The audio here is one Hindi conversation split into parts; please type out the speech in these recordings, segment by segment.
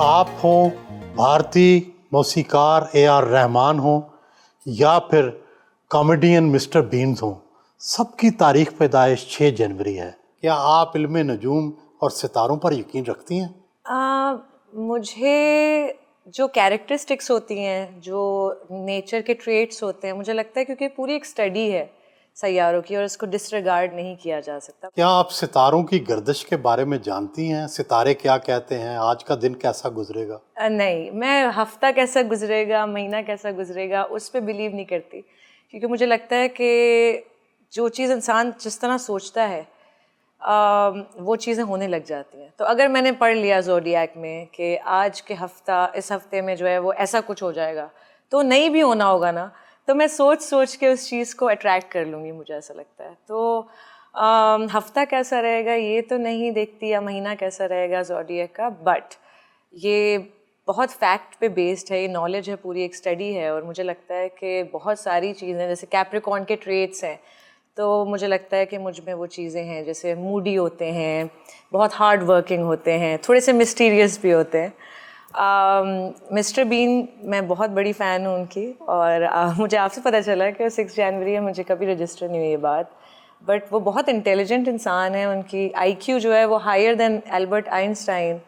आप हो भारतीय मौसीकार ए.आर. रहमान हो या फिर कॉमेडियन मिस्टर बीन्स हो, सबकी तारीख पैदाइश 6 जनवरी है। क्या आप इल्मे नजूम और सितारों पर यकीन रखती हैं? मुझे जो कैरेक्टरिस्टिक्स होती हैं, जो नेचर के ट्रेट्स होते हैं, मुझे लगता है क्योंकि पूरी एक स्टडी है सैयारों की और इसको डिसरिगार्ड नहीं किया जा सकता। क्या आप सितारों की गर्दिश के बारे में जानती हैं? सितारे क्या कहते हैं? आज का दिन कैसा गुजरेगा? नहीं, मैं हफ्ता कैसा गुजरेगा, महीना कैसा गुजरेगा, उस पर बिलीव नहीं करती, क्योंकि मुझे लगता है कि जो चीज़ इंसान जिस तरह सोचता है वो चीज़ें होने लग जाती हैं। तो अगर मैंने पढ़ लिया ज़ोडिएक में कि आज के इस हफ्ते में जो है वो ऐसा कुछ हो जाएगा, तो नहीं भी होना होगा ना, तो मैं सोच सोच के उस चीज़ को अट्रैक्ट कर लूँगी, मुझे ऐसा लगता है। तो हफ्ता कैसा रहेगा ये तो नहीं देखती, या महीना कैसा रहेगा ज़ोडिएक का, बट ये बहुत फैक्ट पे बेस्ड है, ये नॉलेज है, पूरी एक स्टडी है। और मुझे लगता है कि बहुत सारी चीज़ें, जैसे कैप्रिकॉर्न के ट्रेट्स हैं, तो मुझे लगता है कि मुझ में वो चीज़ें हैं, जैसे मूडी होते हैं, बहुत हार्ड वर्किंग होते हैं, थोड़े से मिस्टीरियस भी होते हैं। मिस्टर बीन, मैं बहुत बड़ी फ़ैन हूँ उनकी, और मुझे आपसे पता चला कि 6 जनवरी है, मुझे कभी रजिस्टर नहीं हुई ये बात, बट वो बहुत इंटेलिजेंट इंसान है। उनकी IQ जो है वो हायर देन एल्बर्ट आइंस्टाइन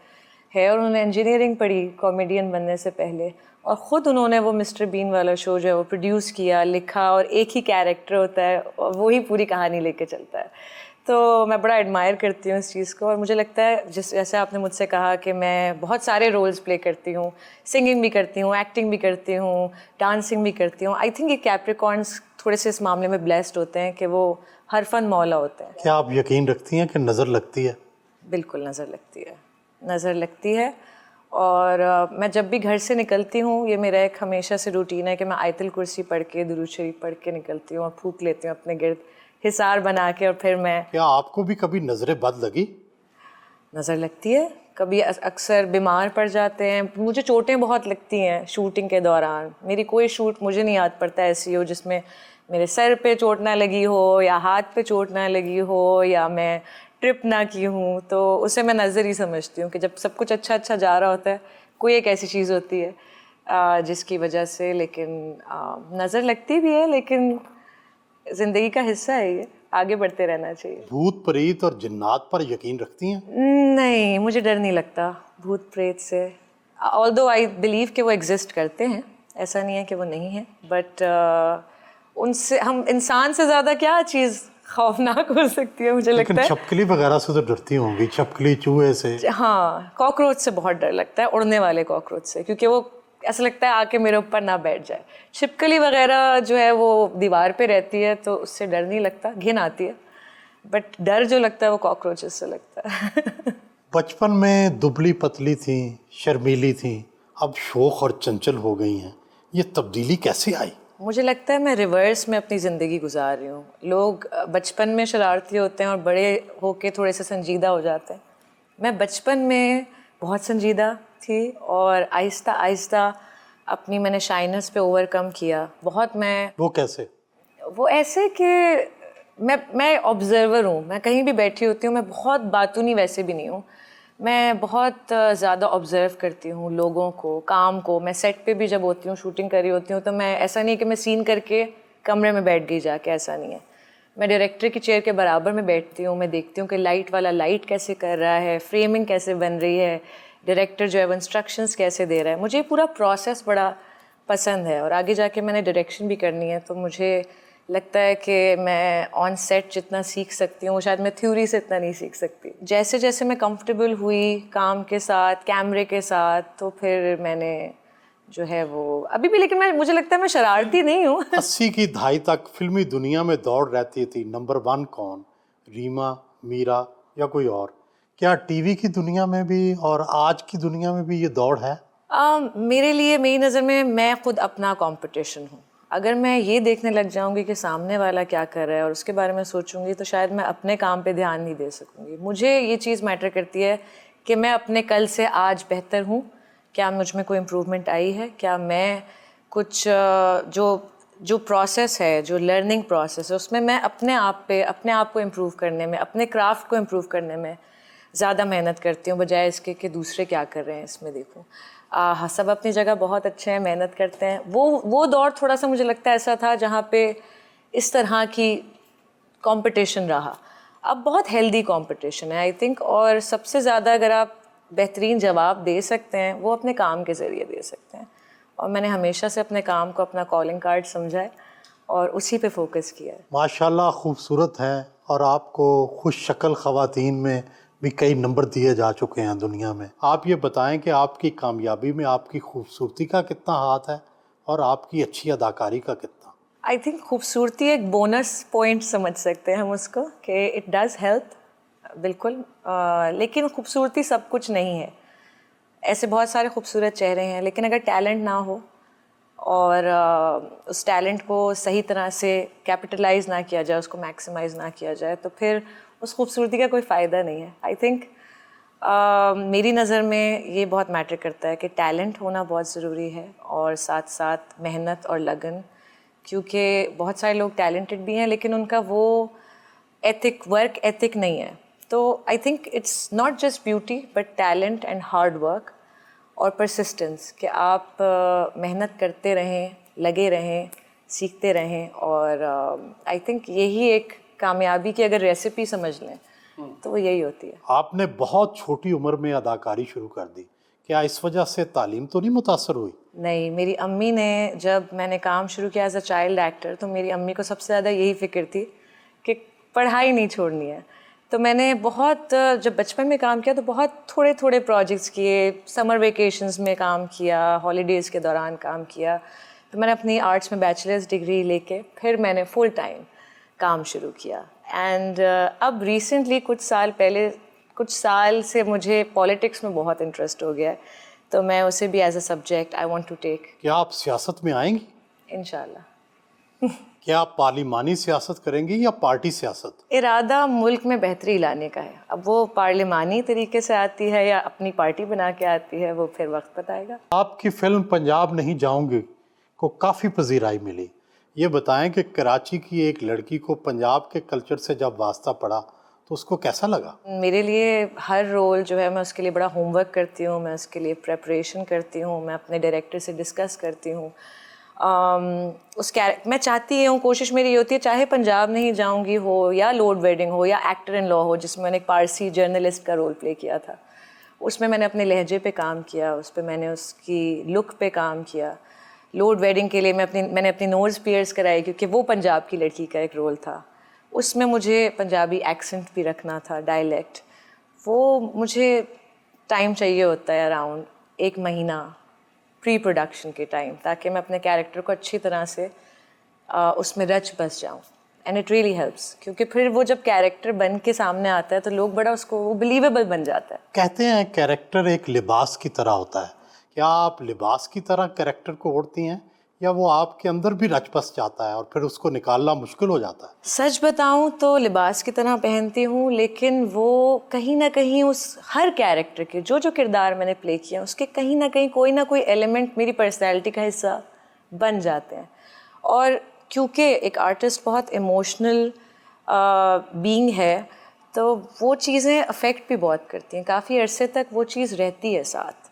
है, और उन्होंने इंजीनियरिंग पढ़ी कॉमेडियन बनने से पहले, और ख़ुद उन्होंने वो मिस्टर बीन वाला शो जो है वो प्रोड्यूस किया, लिखा, और एक ही कैरेक्टर होता है और वो ही पूरी कहानी लेके चलता है। तो मैं बड़ा एडमायर करती हूँ इस चीज़ को, और मुझे लगता है जैसे आपने मुझसे कहा कि मैं बहुत सारे रोल्स प्ले करती हूँ, सिंगिंग भी करती हूँ, एक्टिंग भी करती हूँ, डांसिंग भी करती हूँ। आई थिंक ये कैप्रिकॉर्न्स थोड़े से इस मामले में ब्लेस्ड होते हैं कि वो हर फन मौला होते हैं। क्या आप यकीन रखती हैं कि नज़र लगती है? बिल्कुल नज़र लगती है, नज़र लगती है। और मैं जब भी घर से निकलती हूँ, ये मेरा एक हमेशा से रूटीन है कि मैं आयतुल कुर्सी पढ़ के, दुरूद शरीफ पढ़ के निकलती हूँ और फूंक लेती हूँ अपने गिर्द, हिसार बना के, और फिर मैं। क्या आपको भी कभी नज़रें बद लगी? नज़र लगती है, कभी अक्सर बीमार पड़ जाते हैं। मुझे चोटें बहुत लगती हैं शूटिंग के दौरान। मेरी कोई शूट मुझे नहीं याद पड़ता ऐसी हो जिसमें मेरे सर पे चोट ना लगी हो, या हाथ पे चोट ना लगी हो, या मैं ट्रिप ना की हूँ। तो उसे मैं नज़र ही समझती हूँ कि जब सब कुछ अच्छा अच्छा जा रहा होता है, कोई एक ऐसी चीज़ होती है जिसकी वजह से, लेकिन नज़र लगती भी है, लेकिन ज़िंदगी का हिस्सा है, ये आगे बढ़ते रहना चाहिए। भूत प्रेत और जिन्नात पर यकीन रखती हैं? नहीं, मुझे डर नहीं लगता भूत प्रेत से। ऑल्दो आई बिलीव कि वो एग्जिस्ट करते हैं, ऐसा नहीं है कि वो नहीं है, बट उनसे, हम इंसान से ज़्यादा क्या चीज़ खौफनाक हो सकती है, मुझे लगता है। लेकिन छिपकली वगैरह से तो डरती होंगी, छिपकली, चूहे से? हाँ, कॉकरोच से बहुत डर लगता है, उड़ने वाले कॉकरोच से, क्योंकि वो ऐसा लगता है आके मेरे ऊपर ना बैठ जाए। छिपकली वगैरह जो है वो दीवार पे रहती है, तो उससे डर नहीं लगता, घिन आती है, बट डर जो लगता है वो कॉकरोचेस से लगता है। बचपन में दुबली पतली थी, शर्मीली थी, अब शोख और चंचल हो गई हैं। ये तब्दीली कैसे आई? मुझे लगता है मैं रिवर्स में अपनी ज़िंदगी गुजार रही हूँ। लोग बचपन में शरारती होते हैं और बड़े होके थोड़े से संजीदा हो जाते हैं। मैं बचपन में बहुत संजीदा थी, और आहिस्ता आहिस्ता अपनी मैंने शाइनेस पे ओवरकम किया बहुत। वो कैसे? वो ऐसे कि मैं ऑब्जर्वर हूँ। मैं कहीं भी बैठी होती हूँ, मैं बहुत बातूनी वैसे भी नहीं हूँ, मैं बहुत ज़्यादा ऑब्ज़र्व करती हूँ लोगों को, काम को। मैं सेट पे भी जब होती हूँ, शूटिंग कर रही होती हूँ, तो मैं, ऐसा नहीं कि मैं सीन करके कमरे में बैठ गई जाके, ऐसा नहीं है। मैं डायरेक्टर की चेयर के बराबर में बैठती हूँ, मैं देखती हूँ कि लाइट वाला लाइट कैसे कर रहा है, फ्रेमिंग कैसे बन रही है, डायरेक्टर जो है वो इंस्ट्रक्शंस कैसे दे रहा है। मुझे पूरा प्रोसेस बड़ा पसंद है, और आगे जाके मैंने डायरेक्शन भी करनी है, तो मुझे लगता है कि मैं ऑन सेट जितना सीख सकती हूँ, शायद मैं थ्योरी से इतना नहीं सीख सकती। जैसे जैसे मैं कंफर्टेबल हुई काम के साथ, कैमरे के साथ, तो फिर मैंने जो है वो अभी भी, लेकिन मुझे लगता है मैं शरारती नहीं हूँ। 80 की दहाई तक फिल्मी दुनिया में दौड़ रहती थी, नंबर 1 कौन? रीमा, मीरा या कोई और? क्या टीवी की दुनिया में भी और आज की दुनिया में भी ये दौड़ है? मेरे लिए, मेरी नज़र में, मैं खुद अपना कंपटीशन हूँ। अगर मैं ये देखने लग जाऊँगी कि सामने वाला क्या कर रहा है और उसके बारे में सोचूंगी, तो शायद मैं अपने काम पे ध्यान नहीं दे सकूँगी। मुझे ये चीज़ मैटर करती है कि मैं अपने कल से आज बेहतर हूँ, क्या मुझ में कोई इम्प्रूवमेंट आई है, क्या मैं कुछ जो प्रोसेस है, जो लर्निंग प्रोसेस है, उसमें मैं अपने आप को इम्प्रूव करने में, अपने क्राफ्ट को इम्प्रूव करने में ज़्यादा मेहनत करती हूँ बजाय इसके कि दूसरे क्या कर रहे हैं इसमें देखूँ। हाँ, सब अपनी जगह बहुत अच्छे हैं, मेहनत करते हैं। वो दौर थोड़ा सा मुझे लगता है ऐसा था जहाँ पे इस तरह की कंपटीशन रहा। अब बहुत हेल्दी कंपटीशन है आई थिंक, और सबसे ज़्यादा अगर आप बेहतरीन जवाब दे सकते हैं वो अपने काम के ज़रिए दे सकते हैं, और मैंने हमेशा से अपने काम को अपना कॉलिंग कार्ड समझा है और उसी पे फोकस किया है। माशाल्लाह खूबसूरत हैं, और आपको खुश शक्ल ख़वातीन में भी कई नंबर दिए जा चुके हैं दुनिया में। आप ये बताएं कि आपकी कामयाबी में आपकी खूबसूरती का कितना हाथ है और आपकी अच्छी अदाकारी का कितना? आई थिंक खूबसूरती एक बोनस पॉइंट समझ सकते हैं हम उसको, कि इट डज़ हेल्प बिल्कुल, लेकिन खूबसूरती सब कुछ नहीं है। ऐसे बहुत सारे खूबसूरत चेहरे हैं, लेकिन अगर टैलेंट ना हो और उस टैलेंट को सही तरह से कैपिटलाइज ना किया जाए, उसको मैक्सिमाइज ना किया जाए, तो फिर उस खूबसूरती का कोई फ़ायदा नहीं है। आई थिंक मेरी नज़र में ये बहुत मैटर करता है कि टैलेंट होना बहुत ज़रूरी है, और साथ साथ मेहनत और लगन, क्योंकि बहुत सारे लोग टैलेंटेड भी हैं लेकिन उनका वो एथिक, वर्क एथिक नहीं है। तो I think it's not just beauty but talent and hard work और परसिस्टेंस, कि आप मेहनत करते रहें, लगे रहें, सीखते रहें, और आई थिंक यही एक कामयाबी की अगर रेसिपी समझ लें तो वो यही होती है। आपने बहुत छोटी उम्र में अदाकारी शुरू कर दी, क्या इस वजह से तालीम तो नहीं मुतासर हुई? नहीं, मेरी अम्मी ने, जब मैंने काम शुरू किया एज अ चाइल्ड एक्टर, तो मेरी अम्मी को सबसे ज़्यादा यही फ़िक्र थी कि पढ़ाई नहीं छोड़नी है। तो मैंने बहुत, जब बचपन में काम किया तो बहुत थोड़े थोड़े प्रोजेक्ट्स किए, समर वेकेशंस में काम किया, हॉलीडेज़ के दौरान काम किया। तो मैंने अपनी आर्ट्स में बैचलर्स डिग्री लेके फिर मैंने फुल टाइम काम शुरू किया। एंड अब रिसेंटली कुछ साल से मुझे पॉलिटिक्स में बहुत इंटरेस्ट हो गया है, तो मैं उसे भी as a subject I want to take. क्या आप सियासत में आएंगी? इंशाल्लाह। क्या आप पार्लिमानी सियासत करेंगी या पार्टी सियासत? इरादा मुल्क में बेहतरी लाने का है। अब वो पार्लिमानी तरीके से आती है या अपनी पार्टी बना के आती है, वो फिर वक्त बताएगा। आपकी फिल्म पंजाब नहीं जाऊंगी को काफ़ी पजीराई मिली। ये बताएं कि कराची की एक लड़की को पंजाब के कल्चर से जब वास्ता पड़ा तो उसको कैसा लगा? मेरे लिए हर रोल जो है, मैं उसके लिए बड़ा होमवर्क करती हूँ, मैं उसके लिए प्रेपरेशन करती हूँ, मैं अपने डायरेक्टर से डिस्कस करती हूँ। मैं चाहती हूँ, कोशिश मेरी ये होती है, चाहे पंजाब नहीं जाऊँगी हो या लॉर्ड वेडिंग हो या एक्टर इन लॉ हो, जिसमें मैंने एक पारसी जर्नलिस्ट का रोल प्ले किया था, उसमें मैंने अपने लहजे पे काम किया, उस पर मैंने उसकी लुक पे काम किया। लॉर्ड वेडिंग के लिए मैंने अपनी नोज़ पियर्स कराई, क्योंकि वो पंजाब की लड़की का एक रोल था। उसमें मुझे पंजाबी एक्सेंट भी रखना था, डायलेक्ट। वो मुझे टाइम चाहिए होता है, अराउंड 1 महीना प्री प्रोडक्शन के टाइम, ताकि मैं अपने कैरेक्टर को अच्छी तरह से उसमें रच बस जाऊँ। एंड इट रियली हेल्प्स, क्योंकि फिर वो जब कैरेक्टर बन के सामने आता है तो लोग बड़ा उसको, वो बिलीवेबल बन जाता है। कहते हैं कैरेक्टर एक लिबास की तरह होता है। क्या आप लिबास की तरह कैरेक्टर को ओढ़ती हैं या वो आपके अंदर भी रच बस जाता है और फिर उसको निकालना मुश्किल हो जाता है? सच बताऊं तो लिबास की तरह पहनती हूँ, लेकिन वो कहीं ना कहीं उस हर कैरेक्टर के जो किरदार मैंने प्ले किया, उसके कहीं ना कहीं कोई ना कोई एलिमेंट मेरी पर्सनैलिटी का हिस्सा बन जाते हैं। और क्योंकि एक आर्टिस्ट बहुत इमोशनल बीइंग है, तो वो चीज़ें अफेक्ट भी बहुत करती हैं, काफ़ी अरसे तक वो चीज़ रहती है साथ।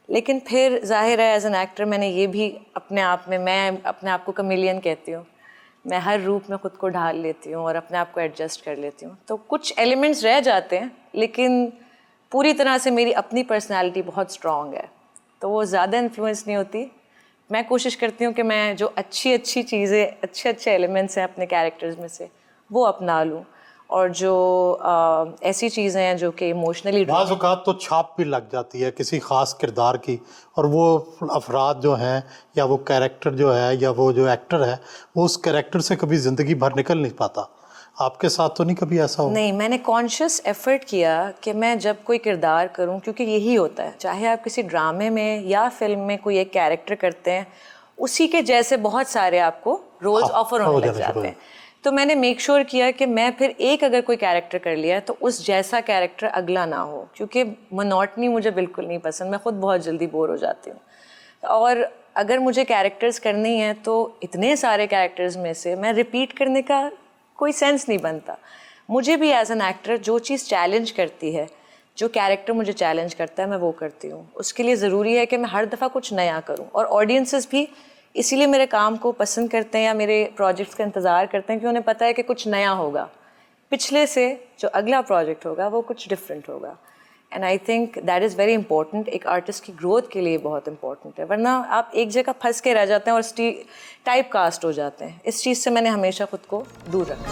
लेकिन फिर जाहिर है एज एन एक्टर मैंने ये भी अपने आप में, मैं अपने आप को कमेलियन कहती हूँ, मैं हर रूप में ख़ुद को ढाल लेती हूँ और अपने आप को एडजस्ट कर लेती हूँ। तो कुछ एलिमेंट्स रह जाते हैं, लेकिन पूरी तरह से मेरी अपनी पर्सनालिटी बहुत स्ट्रॉन्ग है, तो वो ज़्यादा इन्फ्लुएंस नहीं होती। मैं कोशिश करती हूँ कि मैं जो अच्छी चीज़ें, अच्छे एलिमेंट्स हैं अपने कैरेक्टर्स में से, वो अपना लूँ, और जो ऐसी चीज़ें हैं जो कि इमोशनली, बाज़ औक़ात तो छाप भी लग जाती है किसी ख़ास किरदार की, और वो अफराद जो हैं या वो कैरेक्टर जो है या वो जो एक्टर है, वो उस कैरेक्टर से कभी ज़िंदगी भर निकल नहीं पाता। आपके साथ तो नहीं कभी ऐसा हो? नहीं, मैंने कॉन्शियस एफर्ट किया कि मैं जब कोई किरदार करूं, क्योंकि यही होता है, चाहे आप किसी ड्रामे में या फिल्म में कोई एक कैरेक्टर करते हैं, उसी के जैसे बहुत सारे आपको रोल्स ऑफर होने लग जाते हैं। तो मैंने मेक श्योर किया कि मैं फिर एक अगर कोई कैरेक्टर कर लिया तो उस जैसा कैरेक्टर अगला ना हो, क्योंकि मोनोटनी मुझे बिल्कुल नहीं पसंद, मैं खुद बहुत जल्दी बोर हो जाती हूँ। और अगर मुझे कैरेक्टर्स करनी है तो इतने सारे कैरेक्टर्स में से मैं रिपीट करने का कोई सेंस नहीं बनता। मुझे भी एज एन एक्टर जो चीज़ चैलेंज करती है, जो कैरेक्टर मुझे चैलेंज करता है मैं वो करती हूँ। उसके लिए ज़रूरी है कि मैं हर दफ़ा कुछ नया करूँ, और ऑडियंसेस भी इसीलिए मेरे काम को पसंद करते हैं या मेरे प्रोजेक्ट्स का इंतज़ार करते हैं कि उन्हें पता है कि कुछ नया होगा, पिछले से जो अगला प्रोजेक्ट होगा वो कुछ डिफरेंट होगा। And I think that is very important, एक आर्टिस्ट की ग्रोथ के लिए बहुत इंपॉर्टेंट है, वरना आप एक जगह फंस के रह जाते हैं और टाइप कास्ट हो जाते हैं। इस चीज़ से मैंने हमेशा खुद को दूर रखा।